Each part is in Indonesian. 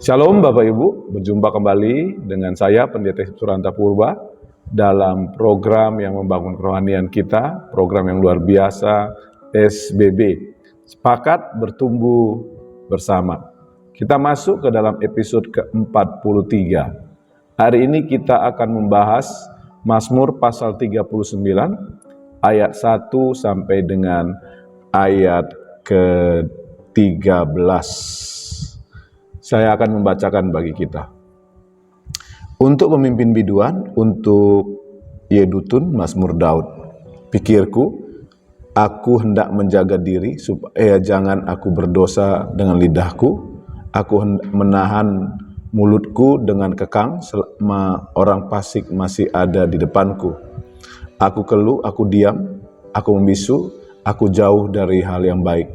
Shalom Bapak Ibu, berjumpa kembali dengan saya Pendeta Suranta Purba dalam program yang membangun kerohanian kita, program yang luar biasa SBB, Sepakat Bertumbuh Bersama. Kita masuk ke dalam episode ke-43. Hari ini kita akan membahas Mazmur pasal 39 ayat 1 sampai dengan ayat ke-13. Saya akan membacakan bagi kita. Untuk pemimpin biduan, untuk Yedutun, Mazmur Daud. Pikirku, aku hendak menjaga diri supaya jangan aku berdosa dengan lidahku. Aku menahan mulutku dengan kekang selama orang fasik masih ada di depanku. Aku keluh, aku diam, aku membisu, aku jauh dari hal yang baik.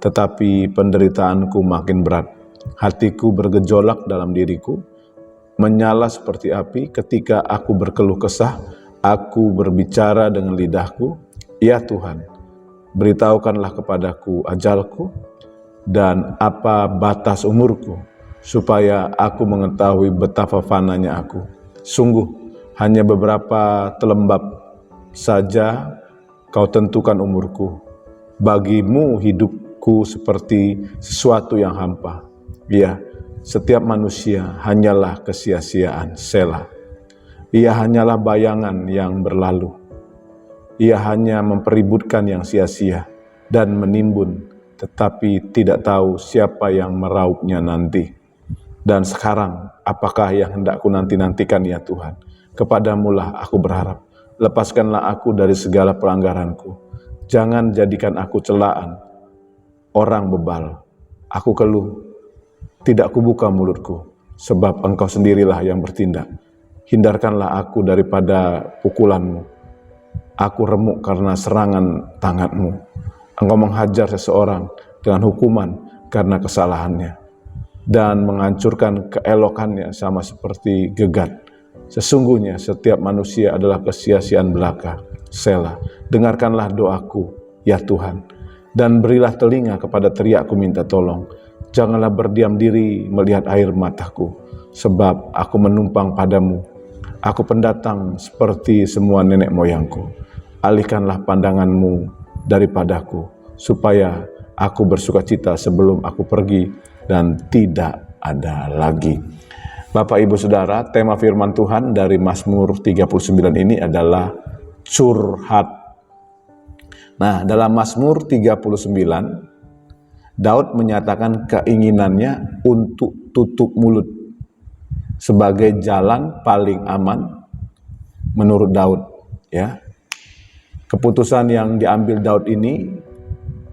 Tetapi penderitaanku makin berat. Hatiku bergejolak dalam diriku, menyala seperti api ketika aku berkeluh kesah, aku berbicara dengan lidahku, ya Tuhan, beritahukanlah kepadaku ajalku dan apa batas umurku, supaya aku mengetahui betapa fananya aku. Sungguh, hanya beberapa telembab saja kau tentukan umurku. Bagimu hidupku seperti sesuatu yang hampa. Ya, setiap manusia hanyalah kesia-siaan, Selah. Ia hanyalah bayangan yang berlalu. Ia hanya mempeributkan yang sia-sia dan menimbun, tetapi tidak tahu siapa yang meraupnya nanti. Dan sekarang, apakah yang hendak ku nanti-nantikan ya Tuhan? Kepadamulah aku berharap. Lepaskanlah aku dari segala pelanggaranku. Jangan jadikan aku celaan orang bebal. Aku keluh, tidak kubuka mulutku, sebab Engkau sendirilah yang bertindak. Hindarkanlah aku daripada pukulan-Mu. Aku remuk karena serangan tangan-Mu. Engkau menghajar seseorang dengan hukuman karena kesalahannya, dan menghancurkan keelokannya sama seperti gegat. Sesungguhnya setiap manusia adalah kesia-siaan belaka. Selah. Dengarkanlah doaku, ya Tuhan, dan berilah telinga kepada teriakku minta tolong. Janganlah berdiam diri melihat air mataku, sebab aku menumpang padamu. Aku pendatang seperti semua nenek moyangku. Alihkanlah pandanganmu daripadaku, supaya aku bersukacita sebelum aku pergi dan tidak ada lagi. Bapak Ibu Saudara, tema firman Tuhan dari Mazmur 39 ini adalah curhat. Nah, dalam Mazmur 39, Daud menyatakan keinginannya untuk tutup mulut sebagai jalan paling aman menurut Daud. Ya, keputusan yang diambil Daud ini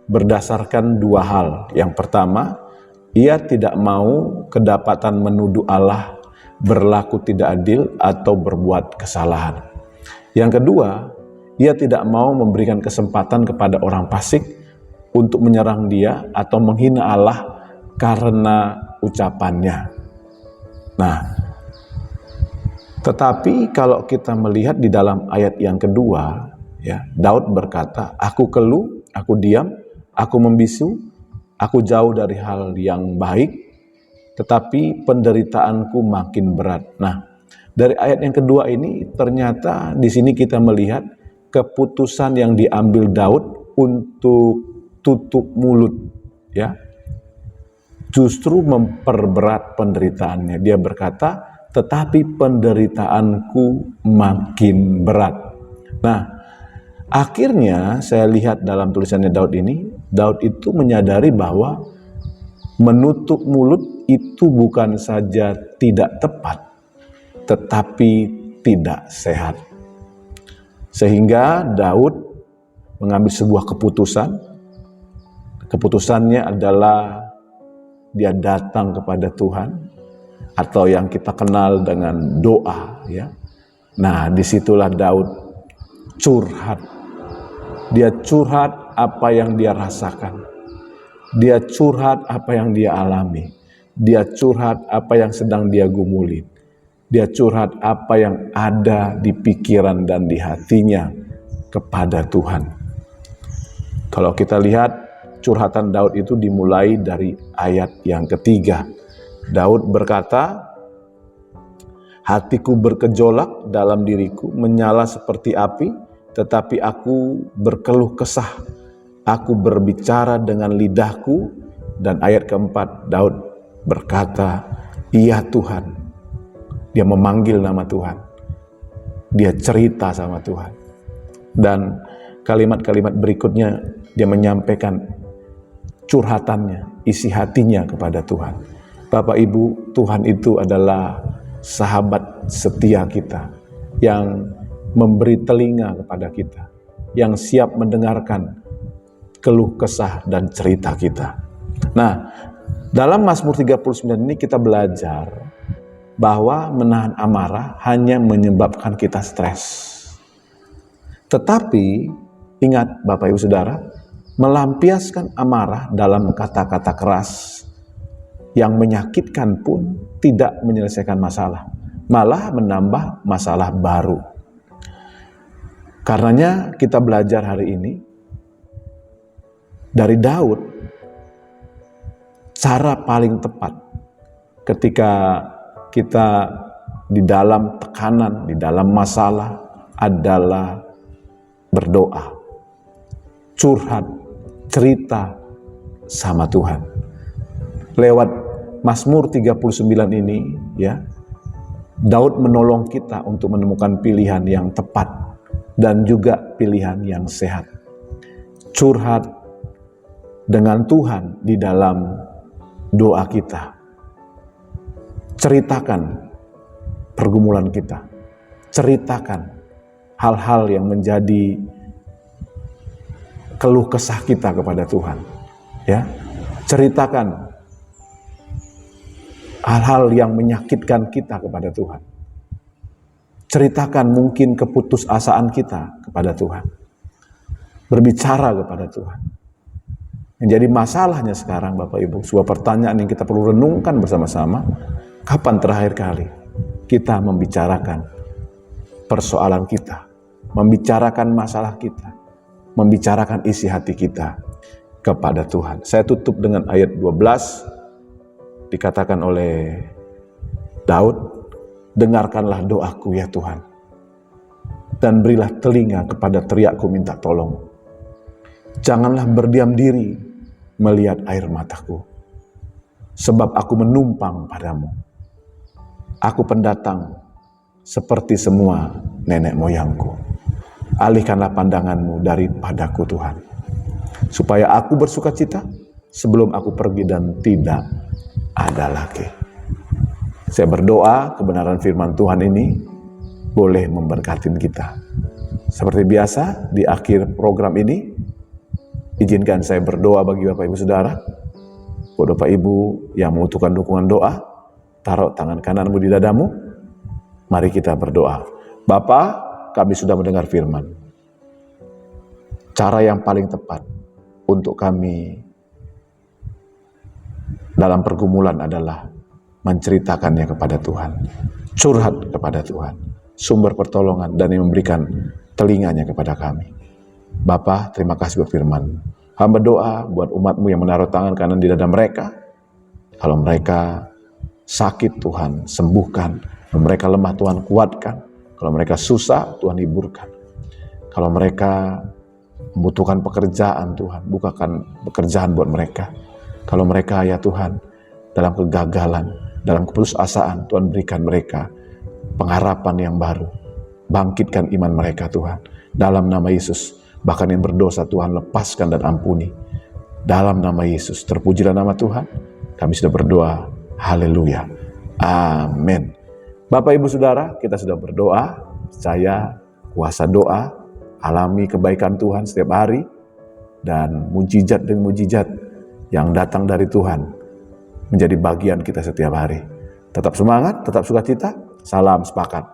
berdasarkan dua hal. Yang pertama, ia tidak mau kedapatan menuduh Allah berlaku tidak adil atau berbuat kesalahan. Yang kedua, ia tidak mau memberikan kesempatan kepada orang fasik untuk menyerang dia atau menghina Allah karena ucapannya. Nah, tetapi kalau kita melihat di dalam ayat yang kedua, ya, Daud berkata, aku keluh, aku diam, aku membisu, aku jauh dari hal yang baik, tetapi penderitaanku makin berat. Nah, dari ayat yang kedua ini ternyata di sini kita melihat keputusan yang diambil Daud untuk tutup mulut, ya, justru memperberat penderitaannya. Dia berkata, tetapi penderitaanku makin berat. Nah, akhirnya saya lihat dalam tulisannya Daud ini, Daud itu menyadari bahwa menutup mulut itu bukan saja tidak tepat, tetapi tidak sehat. Sehingga Daud mengambil sebuah keputusan. Keputusannya adalah dia datang kepada Tuhan, atau yang kita kenal dengan doa, ya. Nah, disitulah Daud curhat. Dia curhat apa yang dia rasakan. Dia curhat apa yang dia alami. Dia curhat apa yang sedang dia gumuli. Dia curhat apa yang ada di pikiran dan di hatinya kepada Tuhan. Kalau kita lihat curhatan Daud itu dimulai dari ayat yang ketiga. Daud berkata, hatiku bergejolak dalam diriku, menyala seperti api, tetapi aku berkeluh kesah. Aku berbicara dengan lidahku. Dan ayat keempat, Daud berkata, iya Tuhan. Dia memanggil nama Tuhan. Dia cerita sama Tuhan. Dan kalimat-kalimat berikutnya, dia menyampaikan curhatannya, isi hatinya kepada Tuhan. Bapak Ibu, Tuhan itu adalah sahabat setia kita, yang memberi telinga kepada kita, yang siap mendengarkan keluh kesah dan cerita kita. Nah, dalam Mazmur 39 ini kita belajar bahwa menahan amarah hanya menyebabkan kita stres. Tetapi ingat Bapak Ibu Saudara, melampiaskan amarah dalam kata-kata keras yang menyakitkan pun tidak menyelesaikan masalah, malah menambah masalah baru. Karenanya kita belajar hari ini dari Daud, cara paling tepat ketika kita di dalam tekanan, di dalam masalah adalah berdoa, curhat, cerita sama Tuhan. Lewat Mazmur 39 ini, ya, Daud menolong kita untuk menemukan pilihan yang tepat dan juga pilihan yang sehat. Curhat dengan Tuhan di dalam doa kita. Ceritakan pergumulan kita. Ceritakan hal-hal yang menjadi keluh kesah kita kepada Tuhan. Ya, ceritakan hal-hal yang menyakitkan kita kepada Tuhan. Ceritakan mungkin keputusasaan kita kepada Tuhan. Berbicara kepada Tuhan. Yang jadi masalahnya sekarang Bapak Ibu, sebuah pertanyaan yang kita perlu renungkan bersama-sama, kapan terakhir kali kita membicarakan persoalan kita, membicarakan masalah kita, membicarakan isi hati kita kepada Tuhan. Saya tutup dengan ayat 12, dikatakan oleh Daud, dengarkanlah doaku ya Tuhan, dan berilah telinga kepada teriakku minta tolong. Janganlah berdiam diri melihat air mataku, sebab aku menumpang padamu. Aku pendatang seperti semua nenek moyangku. Alihkanlah pandanganmu daripadaku Tuhan, supaya aku bersuka cita sebelum aku pergi dan tidak ada lagi. Saya berdoa kebenaran firman Tuhan ini boleh memberkati kita. Seperti biasa di akhir program ini, izinkan saya berdoa bagi Bapak Ibu Saudara. Buat Bapak Ibu yang membutuhkan dukungan doa, taruh tangan kananmu di dadamu. Mari kita berdoa. Bapa, kami sudah mendengar firman. Cara yang paling tepat untuk kami dalam pergumulan adalah menceritakannya kepada Tuhan, curhat kepada Tuhan, sumber pertolongan, dan yang memberikan telinganya kepada kami. Bapa, terima kasih buat firman. Hamba doa buat umat-Mu yang menaruh tangan kanan di dada mereka. Kalau mereka sakit, Tuhan sembuhkan. Kalau mereka lemah, Tuhan kuatkan. Kalau mereka susah, Tuhan hiburkan. Kalau mereka membutuhkan pekerjaan, Tuhan bukakan pekerjaan buat mereka. Kalau mereka ya Tuhan dalam kegagalan, dalam keputusasaan, Tuhan berikan mereka pengharapan yang baru. Bangkitkan iman mereka Tuhan. Dalam nama Yesus, bahkan yang berdosa Tuhan lepaskan dan ampuni. Dalam nama Yesus, terpujilah nama Tuhan. Kami sudah berdoa. Haleluya. Amin. Bapak Ibu Saudara, kita sudah berdoa. Percaya kuasa doa, alami kebaikan Tuhan setiap hari. Dan mujizat dan mujizat yang datang dari Tuhan menjadi bagian kita setiap hari. Tetap semangat, tetap sukacita. Salam sepakat.